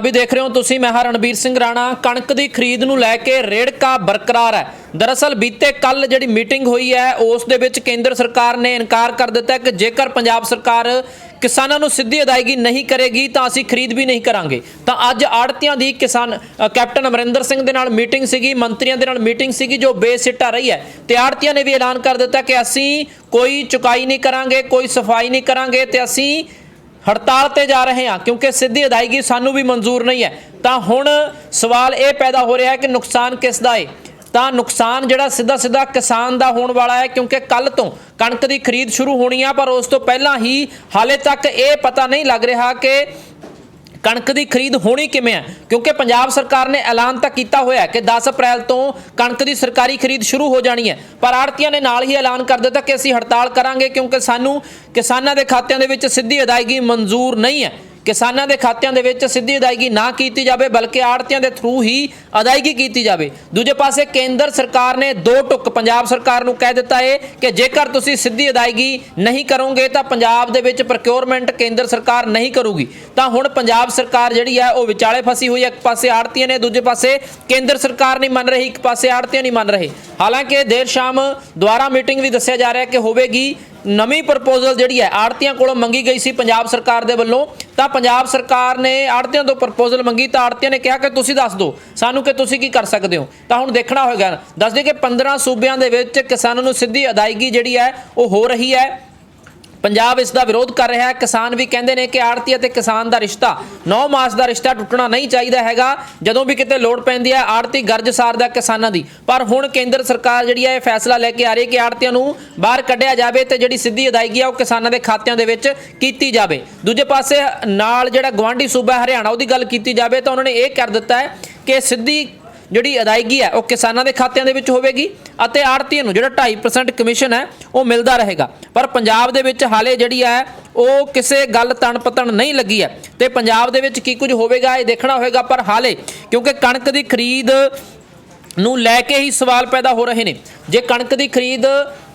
भी देख रहे हो तुसी, मैं हाँ रणबीर सिंह राणा। कणक की खरीद नूं लैके रेड़का बरकरार है। दरअसल बीते कल जिहड़ी मीटिंग हुई है उस दे विच केंद्र सरकार ने इनकार कर दिता है कि जेकर पंजाब सरकार किसानों नूं सीधी अदायगी नहीं करेगी तो असीं खरीद भी नहीं करांगे। तो अज आड़तियां दी किसान कैप्टन अमरिंदर सिंह दे नाल मीटिंग सीगी, मंत्रियों दे नाल मीटिंग सीगी जो बेसिट्टा रही है। तो आड़तियां ने भी ऐलान कर दिता कि असीं कोई चुकाई नहीं करांगे, कोई सफाई नहीं करांगे, तो असीं हड़ताल ते जा रहे हैं क्योंकि सीधी अदायगी सानू भी मंजूर नहीं है। तो हुण सवाल ये पैदा हो रहा है कि नुकसान किस दा है। तो नुकसान जिहड़ा सीधा सीधा किसान दा होने वाला है क्योंकि कल तो कणक की खरीद शुरू होनी है, पर उस तो पहला ही हाले तक ये पता नहीं लग रहा कि कणक की खरीद होनी किवें है। क्योंकि पंजाब सरकार ने ऐलान तो किया होया कि 10 अप्रैल तो कणक की सरकारी खरीद शुरू हो जानी है, पर आड़तियां ने नाल ही ऐलान कर दिता कि असीं हड़ताल करांगे क्योंकि सानू किसानां दे खात्यां दे विच सीधी अदायगी मंजूर नहीं है। किसानां दे खात्यां दे विच सीधी अदायगी ना की जाए बल्कि आड़तियां दे थ्रू ही अदायगी की जाए। दूजे पासे केंद्र सरकार ने दो टुक पंजाब सरकार नूं कह दिता है कि जेकर तुसीं सीधी अदायगी नहीं करोगे तो पंजाब दे विच प्रोक्योरमेंट केंद्र सरकार नहीं करूगी। तो हुण पंजाब सरकार जिहड़ी है वो विचाले फसी हुई है। एक पासे आड़तियां ने, दूजे पासे केंद्र सरकार नहीं मन रही, एक पासे आड़तियां नहीं मन रहे। हालांकि देर शाम दोबारा मीटिंग भी दस्सिया जा रहा है कि होवेगी। नवीं प्रपोजल जिहड़ी है आड़तियां कोलों मंगी गई सी पंजाब सरकार दे वल्लों, तो पंजाब सरकार ने आड़तियां तो प्रपोजल मंगी तो आड़तियां ने कहा कि तुसीं दस दो सानू कि तुसीं की कर सकते हो। तो हुण देखना होएगा। दस दे कि 15 सूबियां दे विच किसानां नूं सीधी अदायगी जिहड़ी है वो हो रही है। पंजाब इसका विरोध कर रहा है। किसान भी कहते हैं कि आड़ती ते किसान का रिश्ता 9 मास का रिश्ता टुटना नहीं चाहिए हैगा। जदों भी किते लोड़ पैंदी है आड़ती गर्ज सारदा किसानां दी। पर हुण केंद्र सरकार जिहड़ी है फैसला लेके आ रही है कि आड़तियां नूं बाहर कढ़िया जाए तो जिहड़ी सीधी अदायगी है वो किसानां दे खात्यां दे विच कीती जावे। दूजे पासे नाल जिहड़ा गवांढी सूबा हरियाणा उहदी गल कीती जावे तो उन्होंने ये कर दिता है कि सीधी जिहड़ी अदायगी है वो किसानां दे खात्यां दे विच होवेगी अते आड़तियां नूं जिहड़ा 2.5% कमीशन है वो मिलता रहेगा। पर पंजाब दे विच हाले जिहड़ी है वो किसी गल तन पतन नहीं लगी है। तो पंजाब दे विच की कुछ होवेगा ये देखना होएगा। पर हाले क्योंकि कणक की खरीद नूं लैके ही सवाल पैदा हो रहे हैं। जे कणक की खरीद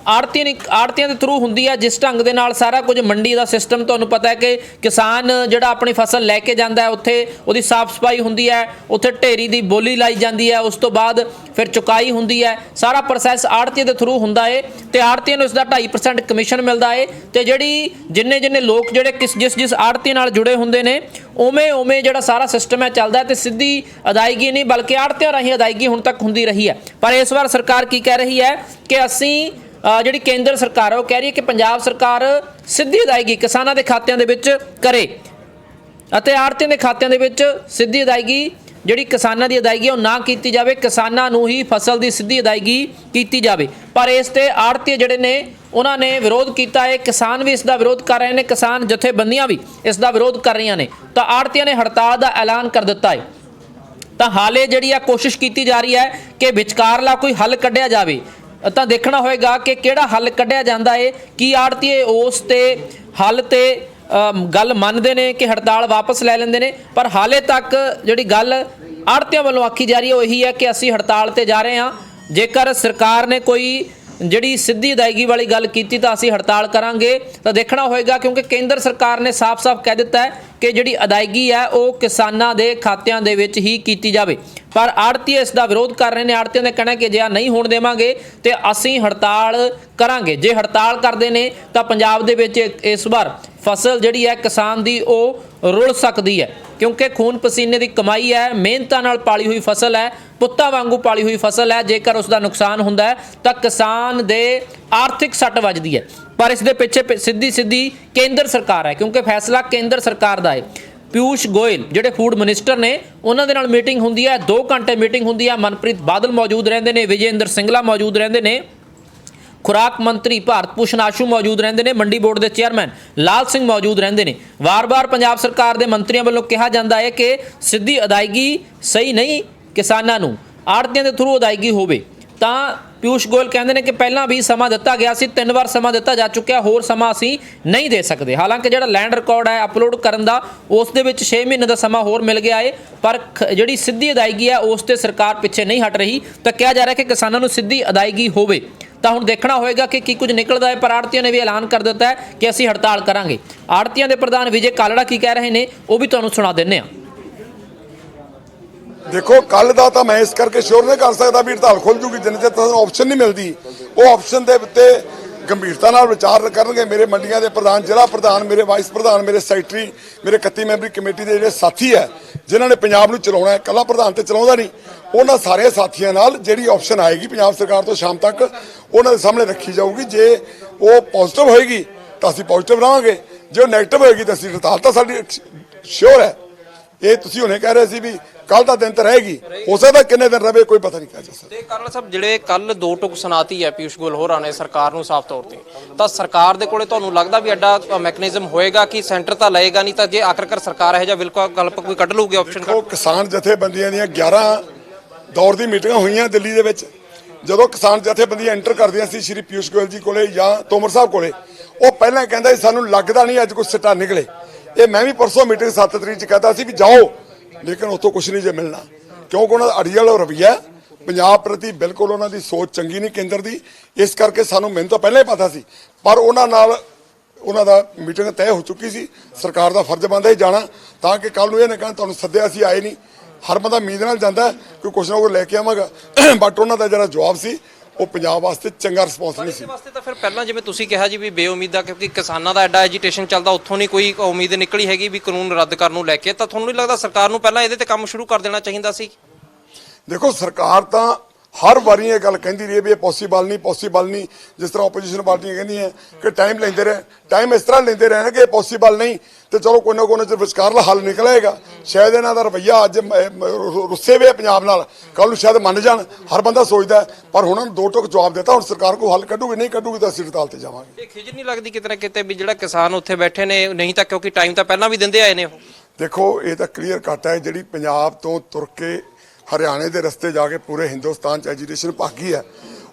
आड़तियां के थ्रू होंदी है, जिस ढंग दे नाल सारा कुछ मंडी का सिस्टम तुहानूं पता है कि किसान जिहड़ा अपनी फसल लैके जांदा है उत्थे उहदी साफ सफाई होंदी है, उत्थे ढेरी की बोली लाई जाती है, उस तो बाद फिर चुकाई होंदी है। सारा प्रोसैस आड़तियां के थ्रू हुंदा है तो आड़तियां नूं इसदा 2.5% कमीशन मिलता है। तो जिहड़ी जिन्ने लोग जिहड़े जिस आड़तियां नाल जुड़े हुंदे ने उवें उवें जिहड़ा सारा सिस्टम है चलदा है। तो सीधी अदायगी नहीं बल्कि आड़तियां राहीं अदायगी हुण तक हुंदी रही है। पर इस बार सरकार की कह रही है कि असीं जिहड़ी केंद्र सरकार है वो कह रही है कि पंजाब सरकार सीधी अदायगी किसानां दे खात्यां दे विच करे अते आड़तियां दे खात्यां दे विच सीधी अदायगी जिहड़ी किसानां दी अदायगी वो ना कीती जावे, किसानां नूं ही फसल दी सीधी अदायगी कीती जावे। पर इस ते आड़ती जिहड़े ने उन्हां ने विरोध कीता है। किसान भी इसका विरोध कर रहे हैं, किसान जथेबंदियां भी इसका विरोध कर रही ने। तो आड़तियां ने हड़ताल का ऐलान कर दिता है। तो हाले जिहड़ी आ कोशिश की जा रही है कि विचकारला कोई हल कढ़िया जावे। तो देखना होएगा कि किहड़ा हल कढ़िया जांदा है। कि आड़तीए उस ते हल ते गल मनते हैं कि हड़ताल वापस लै लेंदे ने। पर हाले तक जिहड़ी गल आड़तियां वालों आखी जा रही है वही है कि असीं हड़ताल ते जा रहे हैं। जेकर सरकार ने कोई जिहड़ी सीधी अदायगी वाली गल कीती तो असीं हड़ताल करांगे। तो देखना होएगा क्योंकि केंद्र सरकार ने साफ साफ कह दिता है कि जिहड़ी अदायगी है वो किसानां दे खात्यां दे विच ही कीती जावे। पर आड़ती इसका विरोध कर रहे हैं। आड़तियां ने कहना कि जे आ नहीं होण देवांगे तो असीं हड़ताल करांगे। जे हड़ताल करते हैं तो पंजाब दे विच इस बार फसल जिहड़ी है किसान दी वो रुल सकती है क्योंकि खून पसीने की कमाई है, मेहनतां नाल पाली हुई फसल है, पुत्तां वांगू पाली हुई फसल है। जेकर उसका नुकसान हुंदा है तो किसान दे आर्थिक सट वजदी है। पर इस दे पिछे सीधी सीधी केंद्र सरकार है क्योंकि फैसला केंद्र सरकार का है। पीयूष गोयल जिहड़े फूड मिनिस्टर ने उन्हां दे नाल मीटिंग हुंदी है, 2 घंटे मीटिंग हुंदी है। मनप्रीत बादल मौजूद रहिंदे ने, विजय इंद्र सिंगला मौजूद रहिंदे ने, खुराक मंत्री भारत भूषण आशू मौजूद रहिंदे ने, मंडी बोर्ड के चेयरमैन लाल सिंह मौजूद रहिंदे ने। वार वार पंजाब सरकार के मंत्रियों वालों कहा जाता है कि सीधी अदायगी सही नहीं, किसानां नूं आड़तियां दे थ्रू अदायगी होवे। तो पीयूष गोयल कहते हैं कि पहला भी समा दिता गया सी, 3 बार समा दिता जा चुका, होर समा असीं नहीं दे सकते। हालांकि जिहड़ा लैंड रिकॉर्ड है अपलोड करन दा उस दे विच 6 महीने का समा होर मिल गया है। पर जिहड़ी सीधी अदायगी है उस ते सरकार पिछे नहीं हट रही। तो कहा जा रहा है कि किसानों नूं सीधी अदायगी होवे। तो हुण देखना होएगा कि कुछ निकलता है। पर आड़तियां ने भी ऐलान कर दिता है कि असीं हड़ताल करांगे। आड़तियां दे प्रधान विजय कालड़ा की कह रहे हैं वो भी तुहानूं सुणा दिंदे हां। ਦੇਖੋ ਕੱਲ ਦਾ ਤਾਂ ਮੈਂ ਇਸ ਕਰਕੇ ਸ਼ੋਰ ਨਹੀਂ ਕਰ ਸਕਦਾ ਵੀ ਹੜਤਾਲ ਖੁੱਲ ਜੂਗੀ, ਜਿੰਨੇ ਚਿਰ ਤੁਹਾਨੂੰ ਆਪਸ਼ਨ ਨਹੀਂ ਮਿਲਦੀ। ਉਹ ਆਪਸ਼ਨ ਦੇ ਉੱਤੇ ਗੰਭੀਰਤਾ ਨਾਲ ਵਿਚਾਰ ਕਰਨਗੇ ਮੇਰੇ ਮੰਡੀਆਂ ਦੇ ਪ੍ਰਧਾਨ, ਜ਼ਿਲ੍ਹਾ ਪ੍ਰਧਾਨ, ਮੇਰੇ ਵਾਈਸ ਪ੍ਰਧਾਨ, ਮੇਰੇ ਸੈਕਟਰੀ, ਮੇਰੇ 31 ਮੈਂਬਰੀ ਕਮੇਟੀ ਦੇ ਜਿਹੜੇ ਸਾਥੀ ਹੈ ਜਿਨ੍ਹਾਂ ਨੇ ਪੰਜਾਬ ਨੂੰ ਚਲਾਉਣਾ ਹੈ। ਇਕੱਲਾ ਪ੍ਰਧਾਨ ਤੇ ਚਲਾਉਂਦਾ ਨਹੀਂ, ਉਹਨਾਂ ਸਾਰੇ ਸਾਥੀਆਂ ਨਾਲ ਜਿਹੜੀ ਆਪਸ਼ਨ ਆਏਗੀ ਪੰਜਾਬ ਸਰਕਾਰ ਤੋਂ ਸ਼ਾਮ ਤੱਕ ਉਹਨਾਂ ਦੇ ਸਾਹਮਣੇ ਰੱਖੀ ਜਾਊਗੀ। ਜੇ ਉਹ ਪੋਜ਼ਿਟਿਵ ਹੋਏਗੀ ਤਾਂ ਅਸੀਂ ਪੋਜ਼ਿਟਿਵ ਰਹਾਂਗੇ, ਜੇ ਉਹ ਨੈਗੇਟਿਵ ਹੋਏਗੀ ਤਾਂ ਅਸੀਂ ਹੜਤਾਲ ਤਾਂ ਸਾਡੀ ਸ਼ੋਰ ਹੈ। ਇਹ ਤੁਸੀਂ ਹੁਣੇ ਕਹਿ ਰਹੇ ਸੀ ਵੀ ਕੱਲ ਦਾ ਦਿਨ ਤਾਂ ਰਹੇਗੀ, ਹੋ ਸਕਦਾ ਕਿੰਨੇ ਦਿਨ ਰਵੇ ਕੋਈ ਪਤਾ ਨਹੀਂ ਕਹਿ ਸਕਦਾ। ਤੇ ਕਰਨਲ ਸਾਹਿਬ ਜਿਹੜੇ ਕੱਲ ਦੋ ਟੁਕ ਸੁਣਾਤੀ ਹੈ ਪੀਯੂਸ਼ ਗੋਇਲ ਹੋਰਾਂ ਨੇ ਸਰਕਾਰ ਨੂੰ ਸਾਫ਼ ਤੌਰ ਤੇ, ਤਾਂ ਸਰਕਾਰ ਦੇ ਕੋਲੇ ਤੁਹਾਨੂੰ ਲੱਗਦਾ ਵੀ ਐਡਾ ਮੈਕੈਨਿਜ਼ਮ ਹੋਏਗਾ ਕਿ ਸੈਂਟਰ ਤਾਂ ਲਏਗਾ ਨਹੀਂ, ਤਾਂ ਜੇ ਆਖਰਕਾਰ ਸਰਕਾਰ ਇਹ ਜਿਹਾ ਵਿਕਲਪ ਕੋਈ ਕੱਢ ਲੂਗੀ ਆਪਸ਼ਨ? ਉਹ ਕਿਸਾਨ ਜਥੇਬੰਦੀਆਂ ਦੀਆਂ 11 ਦੌਰ ਦੀ ਮੀਟਿੰਗਾਂ ਹੋਈਆਂ ਦਿੱਲੀ ਦੇ ਵਿੱਚ। ਜਦੋਂ ਕਿਸਾਨ ਜਥੇਬੰਦੀਆਂ ਐਂਟਰ ਕਰਦੀਆਂ ਸੀ ਸ਼੍ਰੀ ਪੀਯੂਸ਼ ਗੋਇਲ ਜੀ ਕੋਲੇ ਜਾਂ ਤੋਮਰ ਸਾਹਿਬ ਕੋਲੇ, ਉਹ ਪਹਿਲਾਂ ਕਹਿੰਦਾ ਸੀ ਸਾਨੂੰ ਲੱਗਦਾ ਨਹੀਂ ਅੱਜ ਕੋਈ ਸਿੱਟਾ ਨਿਕਲੇ। ਇਹ ਮੈਂ ਵੀ ਪਰਸੋਂ ਮੀਟਿੰਗ 7 ਤਰੀਕ 'ਚ ਕਹਿੰਦਾ ਸੀ ਵੀ ਜਾਓ, ਲੇਕਿਨ ਉੱਥੋਂ ਕੁਝ ਨਹੀਂ ਜੇ ਮਿਲਣਾ, ਕਿਉਂਕਿ ਉਹਨਾਂ ਦਾ ਅੜੀਅਲ ਰਵੱਈਆ ਪੰਜਾਬ ਪ੍ਰਤੀ ਬਿਲਕੁਲ ਉਹਨਾਂ ਦੀ ਸੋਚ ਚੰਗੀ ਨਹੀਂ ਕੇਂਦਰ ਦੀ। ਇਸ ਕਰਕੇ ਮੈਨੂੰ ਤਾਂ ਪਹਿਲਾਂ ਹੀ ਪਤਾ ਸੀ, ਪਰ ਉਹਨਾਂ ਨਾਲ ਉਹਨਾਂ ਦਾ ਮੀਟਿੰਗ ਤੈਅ ਹੋ ਚੁੱਕੀ ਸੀ। ਸਰਕਾਰ ਦਾ ਫਰਜ਼ ਬਣਦਾ ਹੀ ਜਾਣਾ, ਤਾਂ ਕਿ ਕੱਲ ਨੂੰ ਇਹ ਨਾ ਕਹਿਣ ਤੁਹਾਨੂੰ ਸੱਦਿਆ ਸੀ ਆਏ ਨਹੀਂ। ਹਰ ਬੰਦਾ ਉਮੀਦ ਨਾਲ ਜਾਂਦਾ ਕਿ ਕੁਛ ਨਾ ਕੁਛ ਲੈ ਕੇ ਆਵਾਂਗਾ, ਬਟ ਉਹਨਾਂ ਦਾ ਜਿਹੜਾ ਜਵਾਬ ਸੀ ਉਹ ਪੰਜਾਬ ਵਾਸਤੇ ਚੰਗਾ ਰਿਸਪੌਂਸ ਨਹੀਂ ਸੀ। ਇਸ ਵਾਸਤੇ ਤਾਂ ਫਿਰ ਪਹਿਲਾਂ ਜਿਵੇਂ ਤੁਸੀਂ ਕਿਹਾ ਜੀ ਵੀ ਬੇਉਮੀਦਾ, ਕਿਉਂਕਿ ਕਿਸਾਨਾਂ ਦਾ ਐਡਾ ਐਜੀਟੇਸ਼ਨ ਚੱਲਦਾ, ਉੱਥੋਂ ਨਹੀਂ ਕੋਈ ਉਮੀਦ ਨਿਕਲੀ ਹੈਗੀ ਵੀ ਕਾਨੂੰਨ ਰੱਦ ਕਰਨ ਨੂੰ ਲੈ ਕੇ, ਤਾਂ ਤੁਹਾਨੂੰ ਨਹੀਂ ਲੱਗਦਾ ਸਰਕਾਰ ਨੂੰ ਪਹਿਲਾਂ ਇਹਦੇ ਤੇ ਕੰਮ ਸ਼ੁਰੂ ਕਰ ਦੇਣਾ ਚਾਹੀਦਾ ਸੀ? ਦੇਖੋ ਸਰਕਾਰ ਤਾਂ ਹਰ ਵਾਰੀ ਇਹ ਗੱਲ ਕਹਿੰਦੀ ਰਹੀ ਵੀ ਇਹ ਪੋਸੀਬਲ ਨਹੀਂ। ਜਿਸ ਤਰ੍ਹਾਂ ਆਪੋਜੀਸ਼ਨ ਪਾਰਟੀਆਂ ਕਹਿੰਦੀਆਂ ਕਿ ਟਾਈਮ ਲੈਂਦੇ ਰਹੇ, ਟਾਈਮ ਇਸ ਤਰ੍ਹਾਂ ਲੈਂਦੇ ਰਹਿਣ ਕਿ ਇਹ ਪੋਸੀਬਲ ਨਹੀਂ, ਤੇ ਚਲੋ ਕੋਈ ਨਾ ਕੋਈ ਵਿਚਕਾਰਲਾ ਹੱਲ ਨਿਕਲੇਗਾ। ਸ਼ਾਇਦ ਇਹਨਾਂ ਦਾ ਰਵੱਈਆ ਅੱਜ ਰੁੱਸੇ ਵੇ ਪੰਜਾਬ ਨਾਲ, ਕੱਲ ਨੂੰ ਸ਼ਾਇਦ ਮੰਨ ਜਾਣ, ਹਰ ਬੰਦਾ ਸੋਚਦਾ, ਪਰ ਹੁਣ ਉਹਨਾਂ ਨੂੰ ਦੋ ਟੁਕ ਜਵਾਬ ਦਿੱਤਾ। ਹੁਣ ਸਰਕਾਰ ਕੋਈ ਹੱਲ ਕੱਢੂਗੀ, ਨਹੀਂ ਕੱਢੂਗੀ ਤਾਂ ਅਸੀਂ ਹੜਤਾਲ ਤੇ ਜਾਵਾਂਗੇ। ਇਹ ਖਿਜ ਨਹੀਂ ਲੱਗਦੀ ਕਿਤੇ ਨਾ ਕਿਤੇ ਵੀ ਜਿਹੜਾ ਕਿਸਾਨ ਉੱਥੇ ਬੈਠੇ ਨੇ, ਨਹੀਂ ਤਾਂ ਕਿਉਂਕਿ ਟਾਈਮ ਤਾਂ ਪਹਿਲਾਂ ਵੀ ਦਿੰਦੇ ਆਏ ਨੇ ਉਹ? ਦੇਖੋ ਇਹ ਤਾਂ ਕਲੀਅਰ ਕੱਟ ਹੈ, ਜਿਹੜੀ ਪੰਜਾਬ ਤੋਂ ਤੁਰ ਕੇ ਹਰਿਆਣੇ ਦੇ ਰਸਤੇ ਜਾ ਕੇ ਪੂਰੇ ਹਿੰਦੁਸਤਾਨ 'ਚ ਐਜੀਟੇਸ਼ਨ ਭਾਗੀ ਹੈ,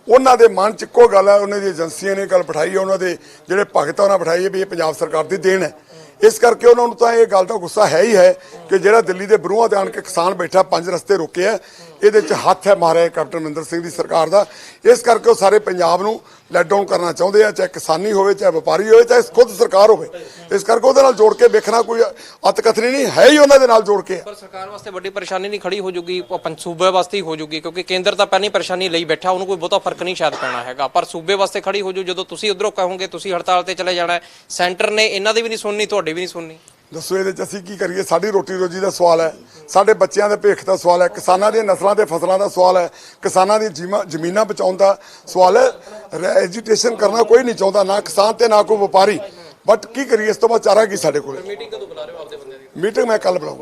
ਉਹਨਾਂ ਦੇ ਮਨ 'ਚ ਇੱਕੋ ਗੱਲ ਹੈ, ਉਹਨਾਂ ਦੀ ਏਜੰਸੀਆਂ ਨੇ ਗੱਲ ਬਿਠਾਈ ਹੈ, ਉਹਨਾਂ ਦੇ ਜਿਹੜੇ ਭਗਤ ਉਹਨਾਂ ਬਿਠਾਈ ਹੈ ਵੀ ਇਹ ਪੰਜਾਬ ਸਰਕਾਰ ਦੀ ਦੇਣ ਹੈ। ਇਸ ਕਰਕੇ ਉਹਨਾਂ ਨੂੰ ਤਾਂ ਇਹ ਗੱਲ ਦਾ ਗੁੱਸਾ ਹੈ ਹੀ ਹੈ ਕਿ ਜਿਹੜਾ ਦਿੱਲੀ ਦੇ ਬਰੂਹਾਂ ਤੇ ਆਣ ਕੇ ਕਿਸਾਨ ਬੈਠਾ 5 ਰਸਤੇ ਰੋਕੇ ਆ, ਇਹਦੇ 'ਚ ਹੱਥ ਹੈ ਮਾਰਿਆ ਕੈਪਟਨ ਅਮਰਿੰਦਰ ਸਿੰਘ ਦੀ ਸਰਕਾਰ ਦਾ। ਇਸ ਕਰਕੇ ਉਹ ਸਾਰੇ ਪੰਜਾਬ ਨੂੰ ਲੈਟ ਡਾਊਨ ਕਰਨਾ ਚਾਹੁੰਦੇ ਆ, ਚਾਹੇ ਕਿਸਾਨੀ ਹੋਵੇ, ਚਾਹੇ ਵਪਾਰੀ ਹੋਵੇ, ਚਾਹੇ ਖੁਦ ਸਰਕਾਰ ਹੋਵੇ। ਇਸ ਕਰਕੇ ਉਹਦੇ ਨਾਲ ਜੋੜ ਕੇ ਵੇਖਣਾ ਕੋਈ ਅਤਕਥਨੀ ਨਹੀਂ ਹੈ ਹੀ, ਉਹਨਾਂ ਦੇ ਨਾਲ ਜੋੜ ਕੇ। ਪਰ ਸਰਕਾਰ ਵਾਸਤੇ ਵੱਡੀ ਪਰੇਸ਼ਾਨੀ ਨਹੀਂ ਖੜੀ ਹੋ ਜੂਗੀ, ਸੂਬੇ ਵਾਸਤੇ ਹੀ ਹੋ ਜੂਗੀ, ਕਿਉਂਕਿ ਕੇਂਦਰ ਤਾਂ ਪਹਿਲਾਂ ਹੀ ਪਰੇਸ਼ਾਨੀ ਲਈ ਬੈਠਾ, ਉਹਨੂੰ ਕੋਈ ਬਹੁਤਾ ਫਰਕ ਨਹੀਂ ਸ਼ਾਇਦ ਪੈਣਾ ਹੈਗਾ, ਪਰ ਸੂਬੇ ਵਾਸਤੇ ਖੜੀ ਹੋ ਜੂ। ਜਦੋਂ ਤੁਸੀਂ ਉਧਰੋਂ ਕਹੋਗੇ ਤੁਸੀਂ ਹੜਤਾਲ ਤੇ ਚਲੇ ਜਾਣਾ, ਸੈਂਟਰ ਨੇ ਇਹਨਾਂ ਦੀ ਵੀ ਨਹੀਂ ਸੁਣਨੀ, ਤੁਹਾਡੀ ਵੀ ਨਹੀਂ ਸੁਣਨੀ। ਦੱਸੋ ਇਹਦੇ 'ਚ ਅਸੀਂ ਕੀ ਕਰੀਏ? ਸਾਡੀ ਰੋਟੀ ਰੋਜੀ ਦਾ ਸਵਾਲ ਹੈ, ਸਾਡੇ ਬੱਚਿਆਂ ਦੇ ਭਵਿੱਖ ਦਾ ਸਵਾਲ ਹੈ, ਕਿਸਾਨਾਂ ਦੀਆਂ ਨਸਲਾਂ ਤੇ ਫਸਲਾਂ ਦਾ ਸਵਾਲ ਹੈ, ਕਿਸਾਨਾਂ ਦੀ ਜ਼ਮੀਨਾਂ ਬਚਾਉਣ ਦਾ ਸਵਾਲ ਹੈ। ਐਜੀਟੇਸ਼ਨ ਕਰਨਾ ਕੋਈ ਨਹੀਂ ਚਾਹੁੰਦਾ, ਨਾ ਕਿਸਾਨ ਤੇ ਨਾ ਕੋਈ ਵਪਾਰੀ, ਬਟ ਕੀ ਕਰੀਏ? ਇਸ ਤੋਂ ਬਾਅਦ ਚਾਰਾ ਕੀ ਸਾਡੇ ਕੋਲ? ਮੀਟਿੰਗ ਕਦੋਂ ਬੁਲਾ ਰਹੇ ਹੋ ਆਪਦੇ ਬੰਦੇ ਦੀ? ਮੀਟਿੰਗ ਮੈਂ ਕੱਲ ਬੁਲਾਊਂਗਾ।